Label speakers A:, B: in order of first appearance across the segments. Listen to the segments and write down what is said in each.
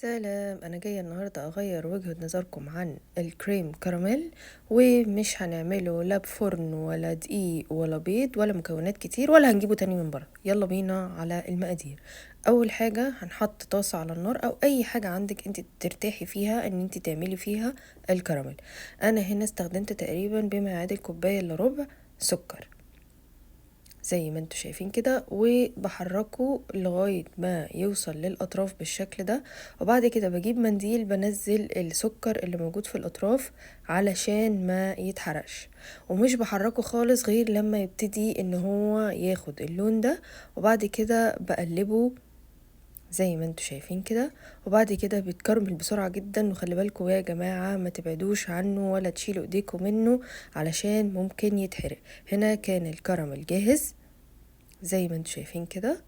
A: سلام، انا جايه النهارده اغير وجهة نظركم عن الكريم كراميل، ومش هنعمله لا بفرن ولا دقيق ولا بيض ولا مكونات كتير ولا هنجيبه تاني من بره. يلا بينا على المقادير. اول حاجه هنحط طاسه على النار او اي حاجه عندك انت ترتاحي فيها ان انت تعملي فيها الكراميل. انا هنا استخدمت تقريبا بما يعادل كوبايه الا ربع سكر زي ما انتوا شايفين كده، وبحركه لغاية ما يوصل للأطراف بالشكل ده. وبعد كده بجيب منديل بنزل السكر اللي موجود في الأطراف علشان ما يتحرقش، ومش بحركه خالص غير لما يبتدي ان هو ياخد اللون ده. وبعد كده بقلبه زي ما انتوا شايفين كده، وبعد كده بيتكرمل بسرعة جدا. وخلي بالكم يا جماعة ما تبعدوش عنه ولا تشيلوا ايديكم منه علشان ممكن يتحرق. هنا كان الكراميل جاهز زي ما انتوا شايفين كده،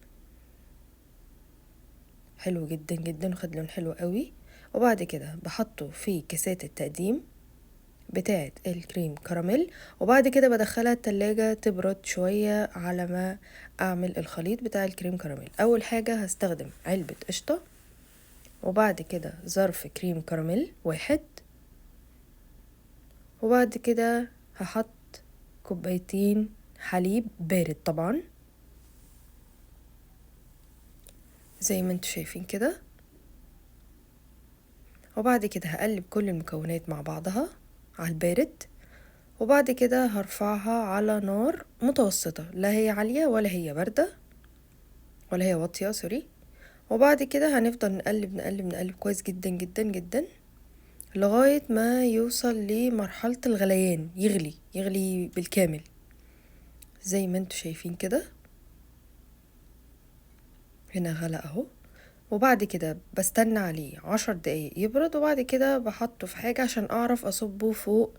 A: حلو جدا جدا وخد لون حلو قوي. وبعد كده بحطه في كاسات التقديم بتاعة الكريم كراميل، وبعد كده بدخلها التلاجة تبرد شوية على ما اعمل الخليط بتاع الكريم كراميل. اول حاجة هستخدم علبة قشطة، وبعد كده ظرف كريم كراميل واحد، وبعد كده هحط كوبايتين حليب بارد طبعا زي ما انتوا شايفين كده. وبعد كده هقلب كل المكونات مع بعضها على البارد، وبعد كده هرفعها على نار متوسطة، لا هي عالية ولا هي باردة ولا هي واطية، سوري. وبعد كده هنفضل نقلب نقلب نقلب كويس جدا جدا جدا لغاية ما يوصل لمرحلة الغليان، يغلي يغلي بالكامل زي ما انتوا شايفين كده. هنا غلى اهو. وبعد كده بستنى عليه 10 دقايق يبرد، وبعد كده بحطه في حاجة عشان اعرف اصبه فوق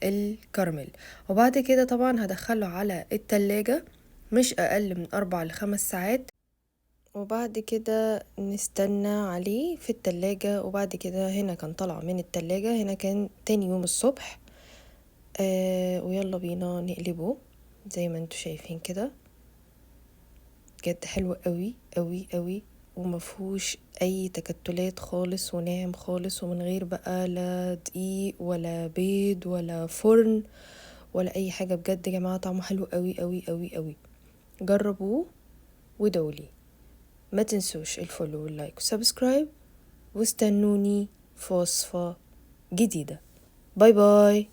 A: الكراميل. وبعد كده طبعا هدخله على التلاجة مش اقل من 4 ل5 ساعات، وبعد كده نستنى عليه في التلاجة. وبعد كده هنا كان طلع من التلاجة، هنا كان تاني يوم الصبح. ويلا بينا نقلبه زي ما انتوا شايفين كده. بجد حلو قوي قوي قوي، ومفهوش اي تكتلات خالص، وناعم خالص، ومن غير بقى لا دقيق ولا بيض ولا فرن ولا اي حاجة. بجد يا جماعة طعمه حلو قوي قوي قوي قوي. جربوه ودولي. ما تنسوش الفولو واللايك والسبسكرايب، واستنوني في وصفة جديدة. باي باي.